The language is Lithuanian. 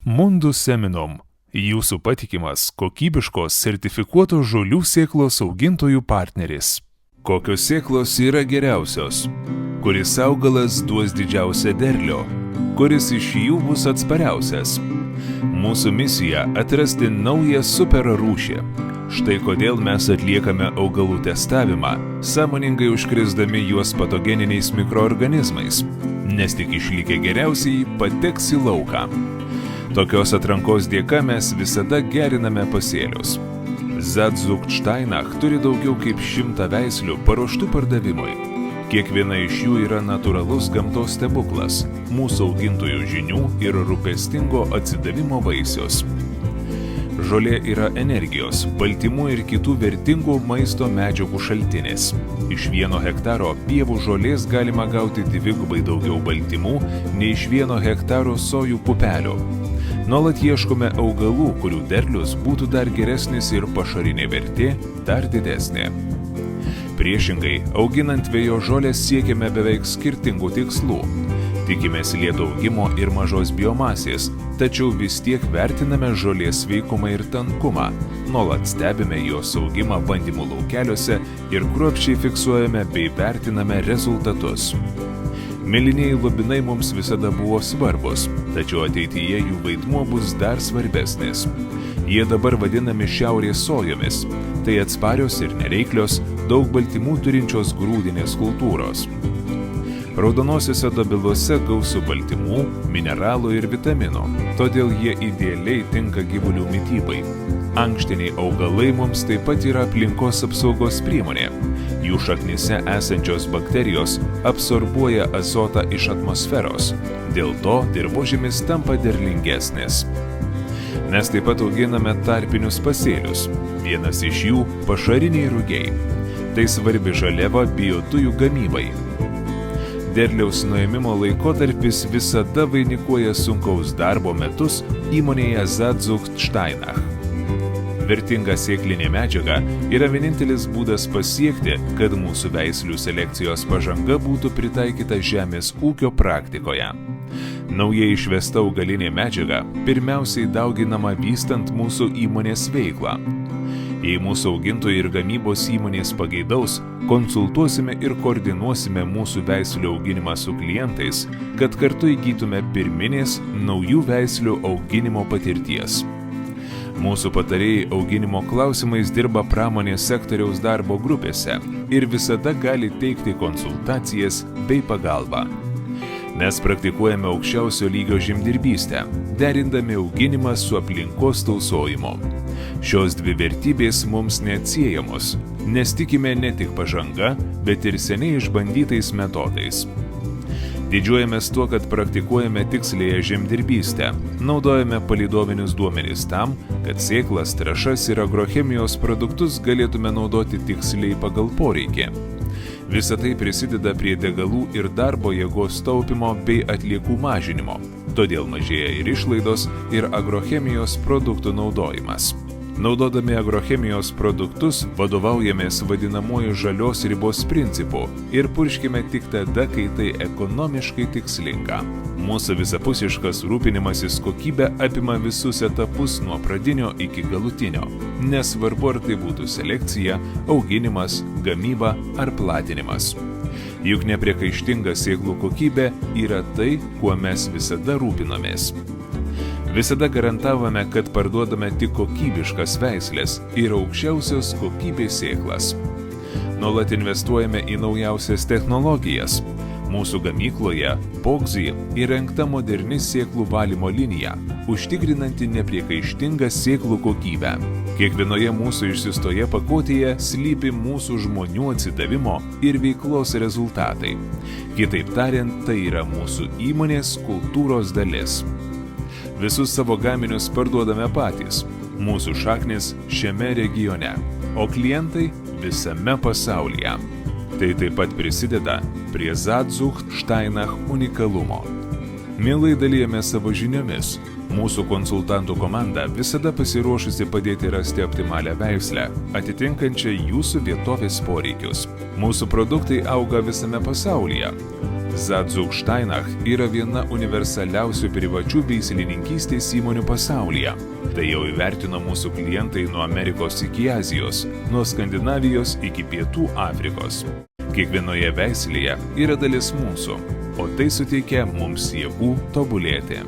Mundus Seminum – jūsų patikimas, kokybiškos, sertifikuotos žolių sėklos augintojų partneris. Kokios sėklos yra geriausios? Kuris augalas duos didžiausią derlių? Kuris iš jų bus atspariausias? Mūsų misija – atrasti naują super rūšį. Štai kodėl mes atliekame augalų testavimą, sąmoningai užkrisdami juos patogeniniais mikroorganizmais, nes tik išlikę geriausiai pateks į lauką. Tokios atrankos dėka mes visada geriname pasėlius. Zadzuchtsteinach turi daugiau kaip 100 veislių paruoštų pardavimui. Kiekviena iš jų yra natūralus gamtos stebuklas, mūsų augintojų žinių ir rūpestingo atsidavimo vaisius. Žolė yra energijos, baltymų ir kitų vertingų maisto medžiagų šaltinis. Iš 1 hektaro pievų žolės galima gauti 2 daugiau baltymų nei iš 1 hektaro sojų pupelių. Nuolat ieškome augalų, kurių derlius būtų dar geresnis ir pašarinė vertė dar didesnė. Priešingai, auginant vėjo žolę siekiame beveik skirtingų tikslų. Tikimės lėto augimo ir mažos biomasės, tačiau vis tiek vertiname žolės sveikumą ir tankumą, nuolat stebime jos augimą bandymų laukeliuose ir kruopščiai fiksuojame bei vertiname rezultatus. Mėlynieji lubinai mums visada buvo svarbus, tačiau ateityje jų vaidmuo bus dar svarbesnis. Jie dabar vadinami šiaurės sojomis, tai atsparios ir nereiklios, daug baltymų turinčios grūdinės kultūros. Raudonosiuose dobiluose gausu baltymų, mineralų ir vitaminų, todėl jie idealiai tinka gyvulių mitybai. Ankštiniai augalai mums taip pat yra aplinkos apsaugos priemonė. Jų šaknyse esančios bakterijos absorbuoja azotą iš atmosferos, dėl to dirvožemis tampa derlingesnis. Mes taip pat auginame tarpinius pasėlius, vienas iš jų – pašariniai rugiai. Tai svarbi žaliava biodujų gamybai. Derliaus nuėmimo laikotarpis visada vainikuoja sunkaus darbo metus įmonėje Zadzuchtsteinach. Vertinga sėklinė medžiaga yra vienintelis būdas pasiekti, kad mūsų veislių selekcijos pažanga būtų pritaikyta žemės ūkio praktikoje. Naujai išvesta augalinė medžiaga pirmiausiai dauginama vystant mūsų įmonės veiklą. Jei mūsų augintojai ir gamybos įmonės pageidaus, konsultuosime ir koordinuosime mūsų veislių auginimą su klientais, kad kartu įgytume pirminės naujų veislių auginimo patirties. Mūsų patarėjai auginimo klausimais dirba pramonės sektoriaus darbo grupėse ir visada gali teikti konsultacijas bei pagalbą. Mes praktikuojame aukščiausio lygio žemdirbystę, derindami auginimą su aplinkos tausojimu. Šios dvi vertybės mums neatsiejamos, nes tikime ne tik pažanga, bet ir seniai išbandytais metodais. Didžiuojamės tuo, kad praktikuojame tikslėje žemdirbystę, naudojame palydovinius duomenis tam, kad sėklas, trąšas ir agrochemijos produktus galėtume naudoti tiksliai pagal poreikį. Visa tai prisideda prie degalų ir darbo jėgos taupimo bei atliekų mažinimo, todėl mažėja ir išlaidos, ir agrochemijos produktų naudojimas. Naudodami agrochemijos produktus vadovaujamės vadinamuoju žalios ribos principu ir purškime tik tada, kai tai ekonomiškai tikslinga. Mūsų visapusiškas rūpinimasis kokybė apima visus etapus nuo pradinio iki galutinio, nesvarbu ar tai būtų selekcija, auginimas, gamyba ar platinimas. Juk nepriekaištinga sėklų kokybė yra tai, kuo mes visada rūpinomės. Visada garantavome, kad parduodame tik kokybiškas veislės ir aukščiausios kokybės sėklas. Nuolat investuojame į naujausias technologijas. Mūsų gamykloje Pogzy įrengta moderni sėklų valymo linija, užtikrinanti nepriekaištingą sėklų kokybę. Kiekvienoje mūsų išsiustoje pakuotėje slypi mūsų žmonių atsidavimo ir veiklos rezultatai. Kitaip tariant, tai yra mūsų įmonės kultūros dalis. Visus savo gaminius parduodame patys, mūsų šaknis šiame regione, o klientai visame pasaulyje. Tai taip pat prisideda prie Zadzuchtsteinach unikalumo. Mielai dalijame savo žiniomis. Mūsų konsultantų komanda visada pasiruošusi padėti rasti optimalią veislę, atitinkančią jūsų vietovės poreikius. Mūsų produktai auga visame pasaulyje. Zadzugšteinach yra viena universaliausių privačių veislininkystės įmonių pasaulyje. Tai jau įvertino mūsų klientai nuo Amerikos iki Azijos, nuo Skandinavijos iki Pietų Afrikos. Kiekvienoje veislėje yra dalis mūsų, o tai suteikia mums jėgų tobulėti.